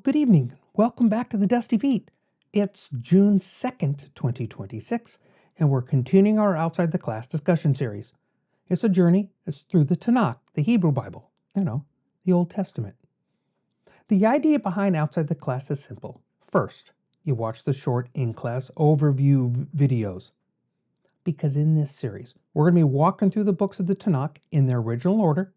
good evening. Welcome back to the Dusty Feet. It's June 2nd, 2026, and we're continuing our Outside the Class discussion series. It's a journey. It's through the TaNaK, the Hebrew Bible, the Old Testament. The idea behind Outside the Class is simple. First, you watch the short in-class overview videos. Because in this series, we're going to be walking through the books of the TaNaK in their original order.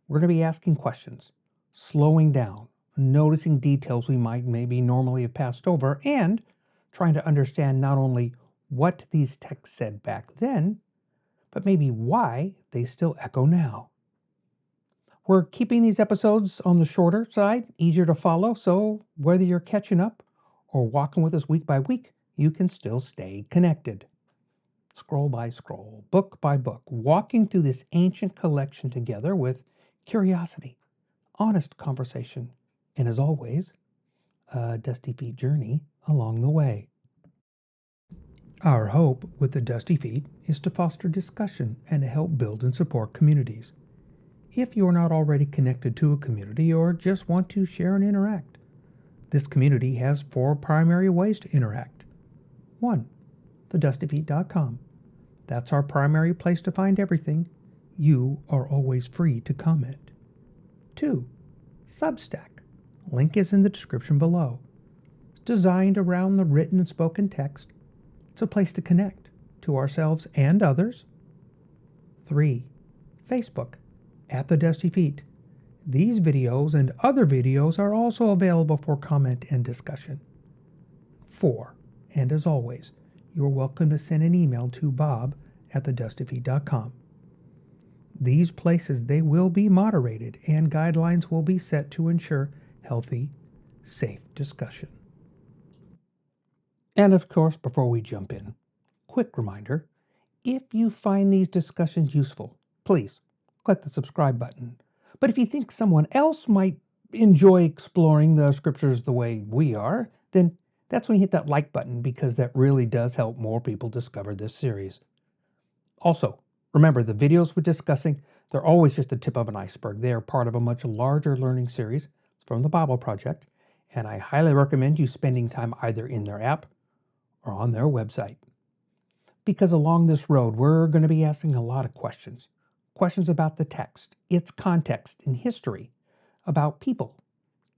We're going to be asking questions, slowing down, noticing details we might maybe normally have passed over, and trying to understand not only what these texts said back then, but maybe why they still echo now. We're keeping these episodes on the shorter side, easier to follow, so whether you're catching up or walking with us week by week, you can still stay connected. Scroll by scroll, book by book, walking through this ancient collection together with curiosity, honest conversation, and as always, a Dusty Feet journey along the way. Our hope with the Dusty Feet is to foster discussion and to help build and support communities. If you're not already connected to a community or just want to share and interact, this community has 4 primary ways to interact. 1. TheDustyFeet.com. That's our primary place to find everything. You are always free to comment. 2. Substack. Link is in the description below. It's designed around the written and spoken text. It's a place to connect to ourselves and others. 3. Facebook, at the Dusty Feet. These videos and other videos are also available for comment and discussion. 4. And as always, you're welcome to send an email to bob@thedustyfeet.com. These places, they will be moderated and guidelines will be set to ensure healthy, safe discussion. And of course, before we jump in, quick reminder, if you find these discussions useful, please click the subscribe button. But if you think someone else might enjoy exploring the scriptures the way we are, then that's when you hit that like button, because that really does help more people discover this series. Also, remember, the videos we're discussing, they're always just the tip of an iceberg. They are part of a much larger learning series from the Bible Project, and I highly recommend you spending time either in their app or on their website. Because along this road, we're going to be asking a lot of questions. Questions about the text, its context and history, about people,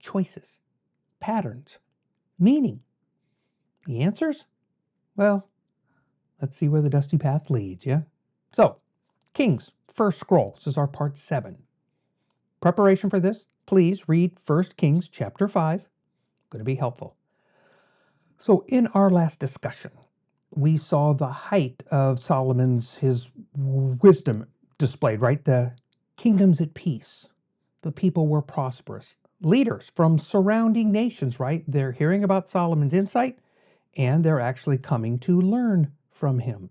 choices, patterns, meaning. The answers? Well, let's see where the dusty path leads, yeah? So, Kings, first scroll. This is our part 7. Preparation for this, please read 1 Kings chapter 5. Going to be helpful. So in our last discussion, we saw the height of his wisdom displayed, right? The kingdom's at peace. The people were prosperous. Leaders from surrounding nations, right? They're hearing about Solomon's insight, and they're actually coming to learn from him.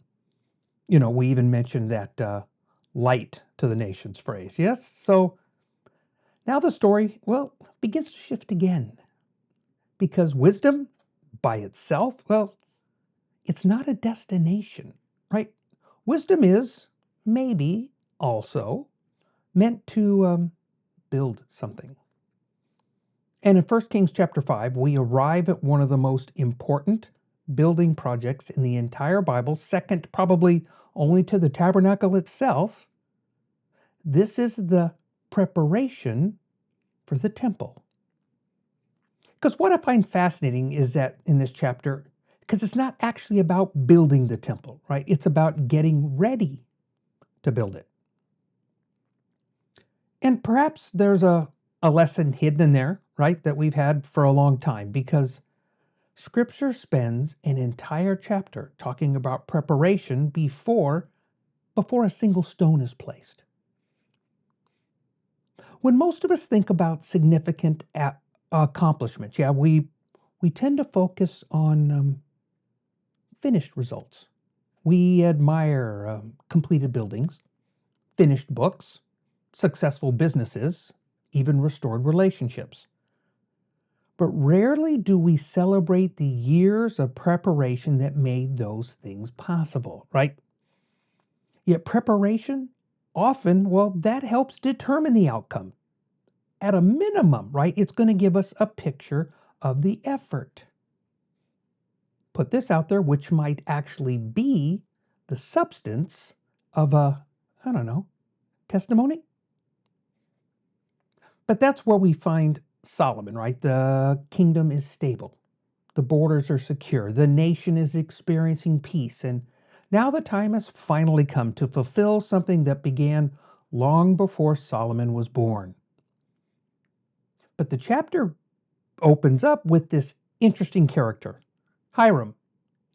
We even mentioned that light to the nations phrase, yes? So now the story, begins to shift again. Because wisdom by itself, it's not a destination, right? Wisdom is maybe also meant to build something. And in 1 Kings chapter 5, we arrive at one of the most important building projects in the entire Bible, second probably only to the tabernacle itself. This is the preparation for the temple. Because what I find fascinating is that in this chapter, because it's not actually about building the temple, right? It's about getting ready to build it. And perhaps there's a lesson hidden in there, right, that we've had for a long time, because Scripture spends an entire chapter talking about preparation before a single stone is placed. When most of us think about significant accomplishments, we tend to focus on finished results. We admire completed buildings, finished books, successful businesses, even restored relationships. But rarely do we celebrate the years of preparation that made those things possible, right? Yet preparation often, that helps determine the outcome. At a minimum, right, it's going to give us a picture of the effort. Put this out there, which might actually be the substance of a, I don't know, testimony. But that's where we find Solomon, right? The kingdom is stable. The borders are secure. The nation is experiencing peace. And now the time has finally come to fulfill something that began long before Solomon was born. But the chapter opens up with this interesting character, Hiram,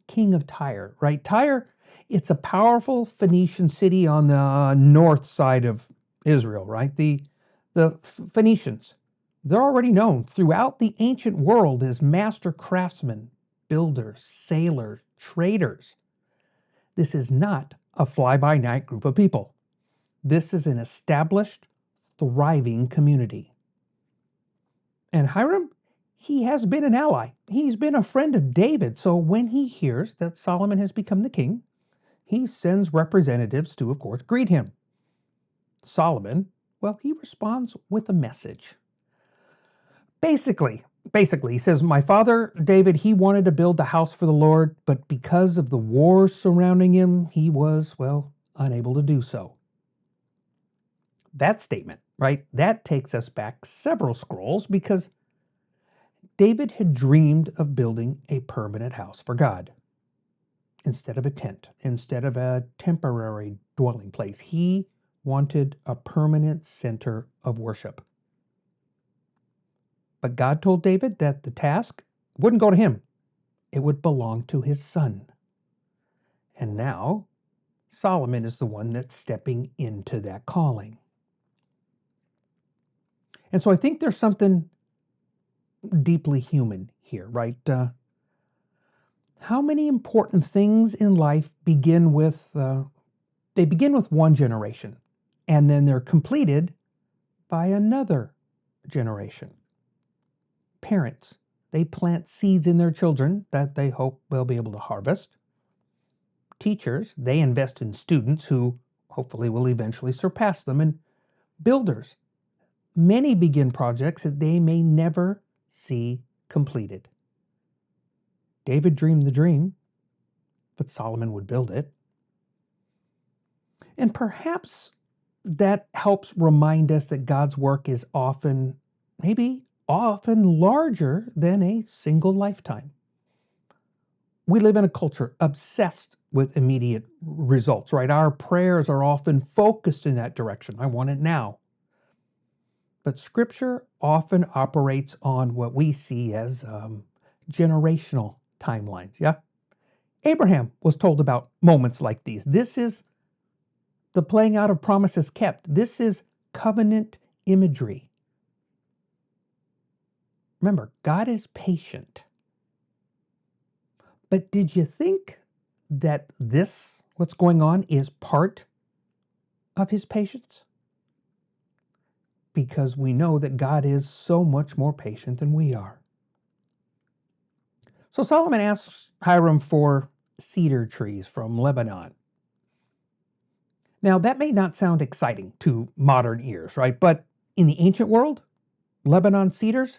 king of Tyre, right? Tyre, it's a powerful Phoenician city on the north side of Israel, right? The Phoenicians, they're already known throughout the ancient world as master craftsmen, builders, sailors, traders. This is not a fly-by-night group of people. This is an established, thriving community. And Hiram, he has been an ally. He's been a friend of David. So when he hears that Solomon has become the king, he sends representatives to, of course, greet him. Solomon, well, he responds with a message. Basically, he says, my father, David, he wanted to build the house for the Lord, but because of the wars surrounding him, he was, well, unable to do so. That statement, right, that takes us back several scrolls because David had dreamed of building a permanent house for God. Instead of a tent, instead of a temporary dwelling place, he wanted a permanent center of worship. But God told David that the task wouldn't go to him. It would belong to his son. And now Solomon is the one that's stepping into that calling. And so I think there's something deeply human here, right? How many important things in life begin with one generation, and then they're completed by another generation. Parents, they plant seeds in their children that they hope they'll be able to harvest. Teachers, they invest in students who hopefully will eventually surpass them. And builders, many begin projects that they may never see completed. David dreamed the dream, but Solomon would build it. And perhaps that helps remind us that God's work is often larger than a single lifetime. We live in a culture obsessed with immediate results, right? Our prayers are often focused in that direction. I want it now. But Scripture often operates on what we see as generational timelines, yeah? Abraham was told about moments like these. This is the playing out of promises kept. This is covenant imagery. Remember, God is patient. But did you think that what's going on, is part of his patience? Because we know that God is so much more patient than we are. So Solomon asks Hiram for cedar trees from Lebanon. Now, that may not sound exciting to modern ears, right? But in the ancient world, Lebanon cedars,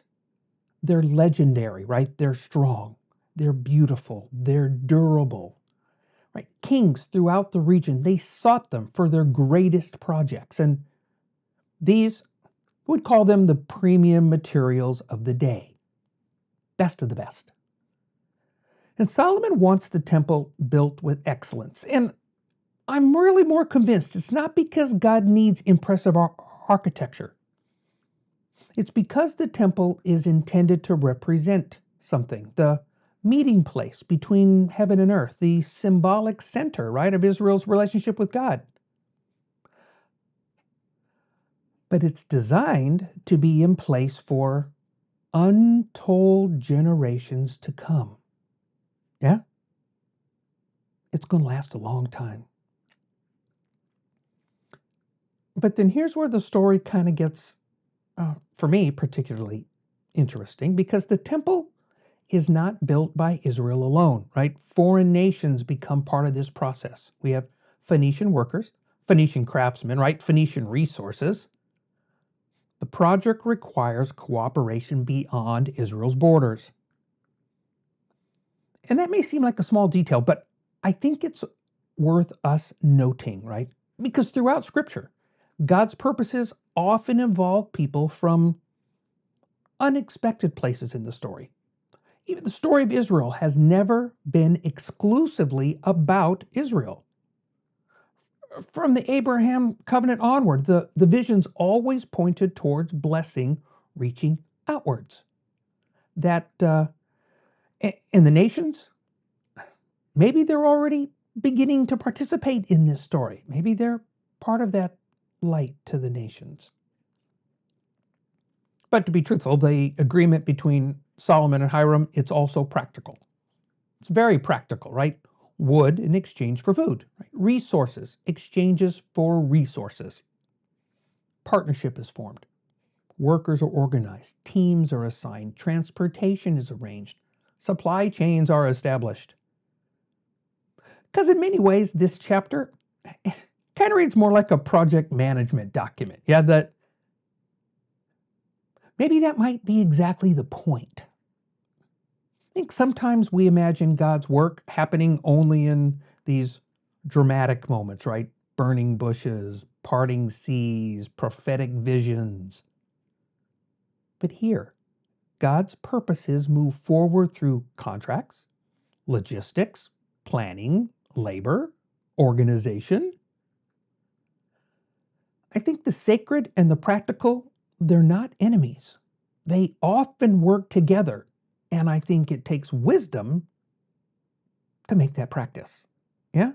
they're legendary, right? They're strong, they're beautiful, they're durable, right? Kings throughout the region, they sought them for their greatest projects. And these would call them the premium materials of the day. Best of the best. And Solomon wants the temple built with excellence. And I'm really more convinced it's not because God needs impressive architecture. It's because the temple is intended to represent something, the meeting place between heaven and earth, the symbolic center, right, of Israel's relationship with God. But it's designed to be in place for untold generations to come. Yeah? It's going to last a long time. But then here's where the story kind of gets, for me, particularly interesting, because the temple is not built by Israel alone, right? Foreign nations become part of this process. We have Phoenician workers, Phoenician craftsmen, right? Phoenician resources. The project requires cooperation beyond Israel's borders. And that may seem like a small detail, but I think it's worth us noting, right? Because throughout Scripture, God's purposes often involve people from unexpected places in the story. Even the story of Israel has never been exclusively about Israel. From the Abraham covenant onward, the visions always pointed towards blessing reaching outwards. That and the nations, maybe they're already beginning to participate in this story. Maybe they're part of that light to the nations. But to be truthful, the agreement between Solomon and Hiram, it's also practical. It's very practical, right? Wood in exchange for food, right? Resources, exchanges for resources. Partnership is formed. Workers are organized. Teams are assigned. Transportation is arranged. Supply chains are established. Because in many ways, this chapter kind of reads more like a project management document. Yeah, that maybe that might be exactly the point. I think sometimes we imagine God's work happening only in these dramatic moments, right? Burning bushes, parting seas, prophetic visions. But here, God's purposes move forward through contracts, logistics, planning, labor, organization. I think the sacred and the practical, they're not enemies. They often work together. And I think it takes wisdom to make that practice. Yeah?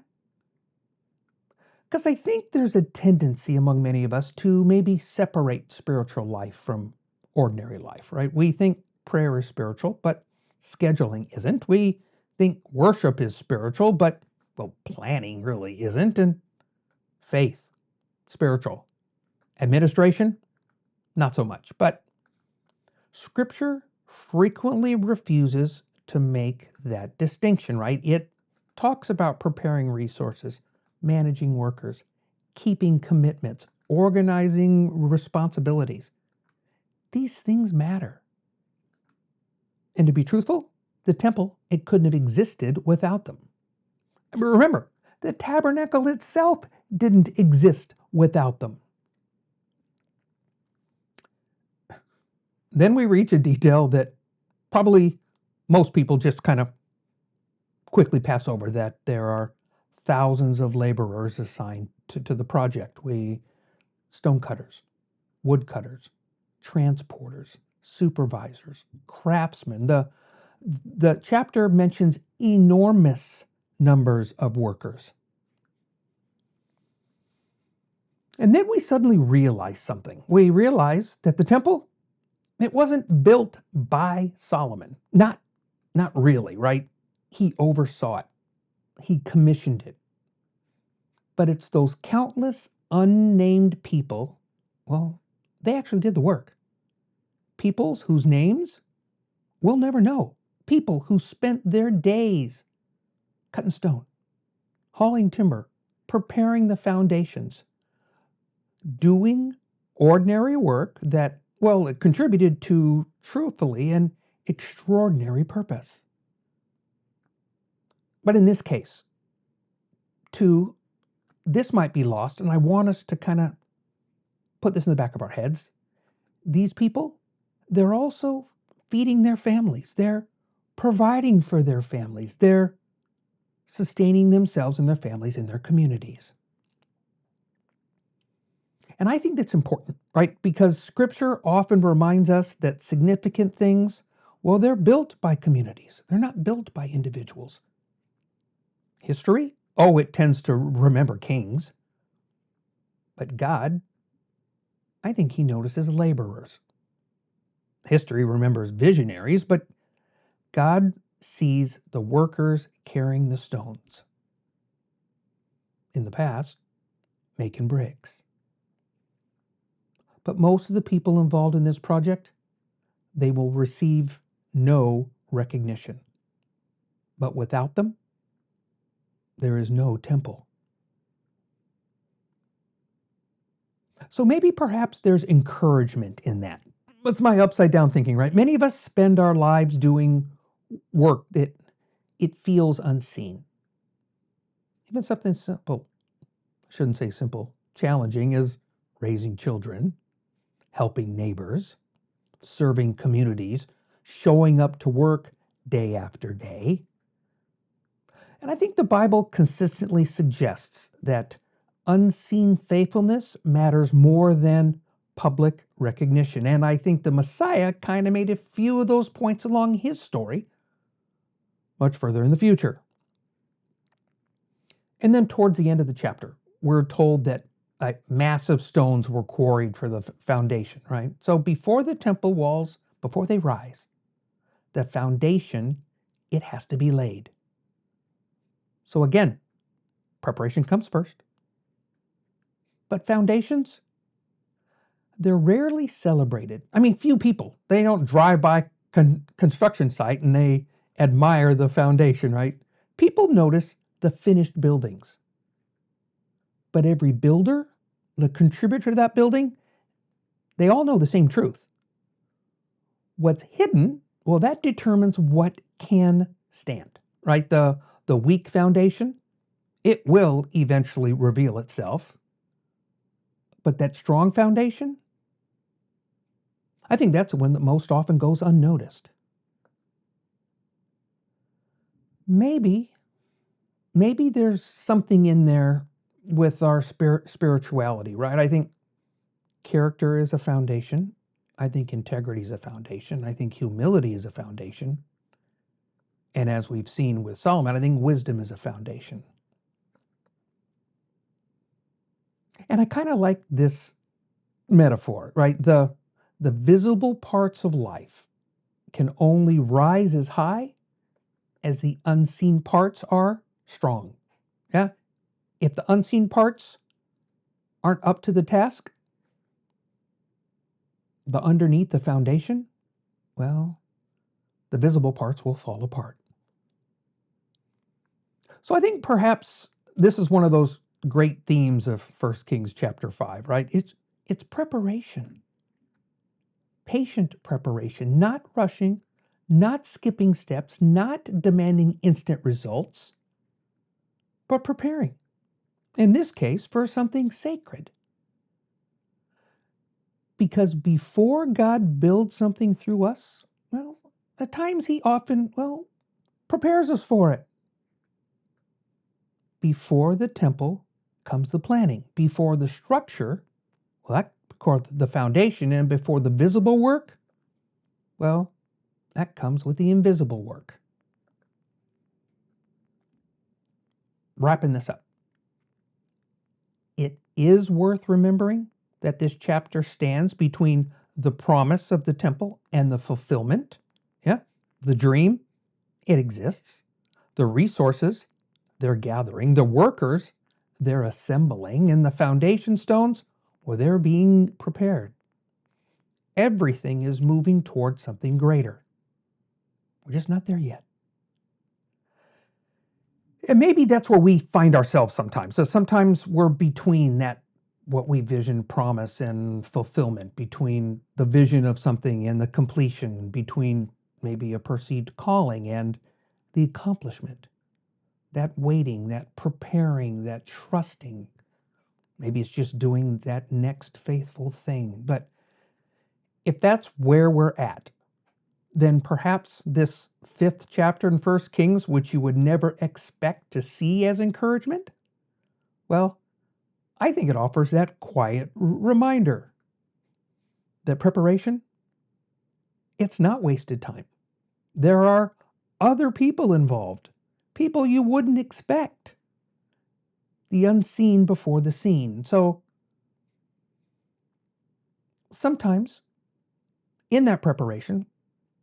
Because I think there's a tendency among many of us to maybe separate spiritual life from ordinary life, right? We think prayer is spiritual, but scheduling isn't. We think worship is spiritual, but, well, planning really isn't. And faith, spiritual. Administration, not so much. But Scripture frequently refuses to make that distinction, right? It talks about preparing resources, managing workers, keeping commitments, organizing responsibilities. These things matter. And to be truthful, the temple, it couldn't have existed without them. Remember, the tabernacle itself didn't exist without them. Then we reach a detail that probably most people just kind of quickly pass over, that there are thousands of laborers assigned to the project. Stonecutters, woodcutters, transporters, supervisors, craftsmen. The chapter mentions enormous numbers of workers. And then we suddenly realize something. We realize that the temple, it wasn't built by Solomon. Not really, right? He oversaw it. He commissioned it. But it's those countless unnamed people, well, they actually did the work. Peoples whose names we'll never know. People who spent their days cutting stone, hauling timber, preparing the foundations, doing ordinary work that, well, it contributed to, truthfully, an extraordinary purpose. But in this case, too, this might be lost, and I want us to kind of put this in the back of our heads. These people, they're also feeding their families. They're providing for their families. They're sustaining themselves and their families in their communities. And I think that's important, right? Because Scripture often reminds us that significant things, well, they're built by communities. They're not built by individuals. History? Oh, it tends to remember kings. But God, I think He notices laborers. History remembers visionaries, but God sees the workers carrying the stones. In the past, making bricks. But most of the people involved in this project, they will receive no recognition. But without them, there is no temple. So maybe perhaps there's encouragement in that. That's my upside down thinking, right? Many of us spend our lives doing work that it feels unseen. Even something simple, I shouldn't say simple, challenging is raising children, helping neighbors, serving communities, showing up to work day after day. And I think the Bible consistently suggests that unseen faithfulness matters more than public recognition. And I think the Messiah kind of made a few of those points along his story much further in the future. And then towards the end of the chapter, we're told that massive stones were quarried for the foundation, right? So before the temple walls, before they rise, the foundation, it has to be laid. So again, preparation comes first. But foundations, they're rarely celebrated. I mean, few people, they don't drive by construction site and they admire the foundation, right? People notice the finished buildings. But every builder, the contributor to that building, they all know the same truth. What's hidden, well, that determines what can stand, right? The weak foundation, it will eventually reveal itself. But that strong foundation, I think that's the one that most often goes unnoticed. Maybe there's something in there with our spirituality, right? I think character is a foundation. I think integrity is a foundation. I think humility is a foundation. And as we've seen with Solomon, I think wisdom is a foundation. And I kind of like this metaphor, right? The visible parts of life can only rise as high as the unseen parts are strong. Yeah? If the unseen parts aren't up to the task, the underneath the foundation, well, the visible parts will fall apart. So I think perhaps this is one of those great themes of 1 Kings chapter 5, right? It's preparation. Patient preparation, not rushing, not skipping steps, not demanding instant results, but preparing. In this case, for something sacred. Because before God builds something through us, well, at times he often, prepares us for it. Before the temple comes the planning. Before the structure, that the foundation, and before the visible work, well, that comes with the invisible work. Wrapping this up. It is worth remembering that this chapter stands between the promise of the temple and the fulfillment. Yeah, the dream, it exists. The resources, they're gathering. The workers, they're assembling. And the foundation stones, well, they're being prepared. Everything is moving towards something greater. We're just not there yet. And maybe that's where we find ourselves sometimes. So sometimes we're between that, what we vision, promise, and fulfillment, between the vision of something and the completion, between maybe a perceived calling and the accomplishment. That waiting, that preparing, that trusting. Maybe it's just doing that next faithful thing. But if that's where we're at, then perhaps this 5th chapter in 1 Kings, which you would never expect to see as encouragement, well, I think it offers that quiet reminder that preparation, it's not wasted time. There are other people involved, people you wouldn't expect. The unseen before the seen. So sometimes in that preparation,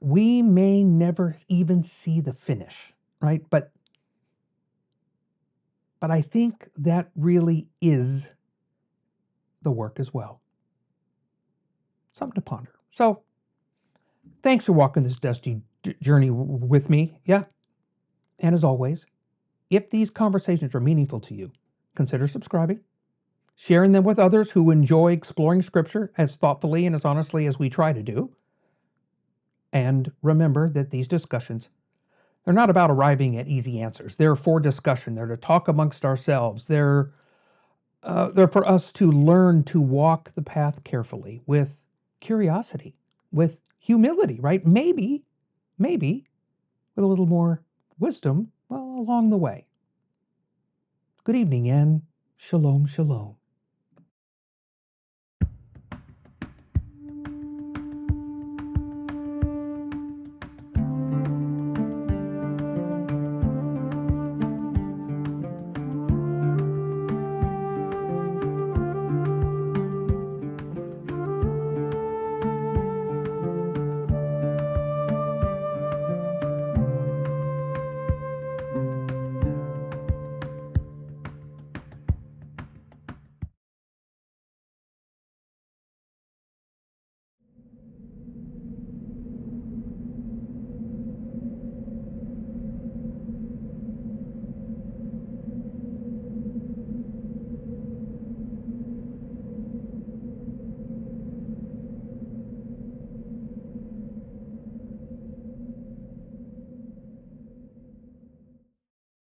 we may never even see the finish, right? But I think that really is the work as well. Something to ponder. So thanks for walking this dusty journey with me. Yeah. And as always, if these conversations are meaningful to you, consider subscribing, sharing them with others who enjoy exploring Scripture as thoughtfully and as honestly as we try to do. And remember that these discussions, they're not about arriving at easy answers. They're for discussion. They're to talk amongst ourselves. They're for us to learn to walk the path carefully with curiosity, with humility, right? Maybe with a little more wisdom, well, along the way. Good evening and shalom, shalom.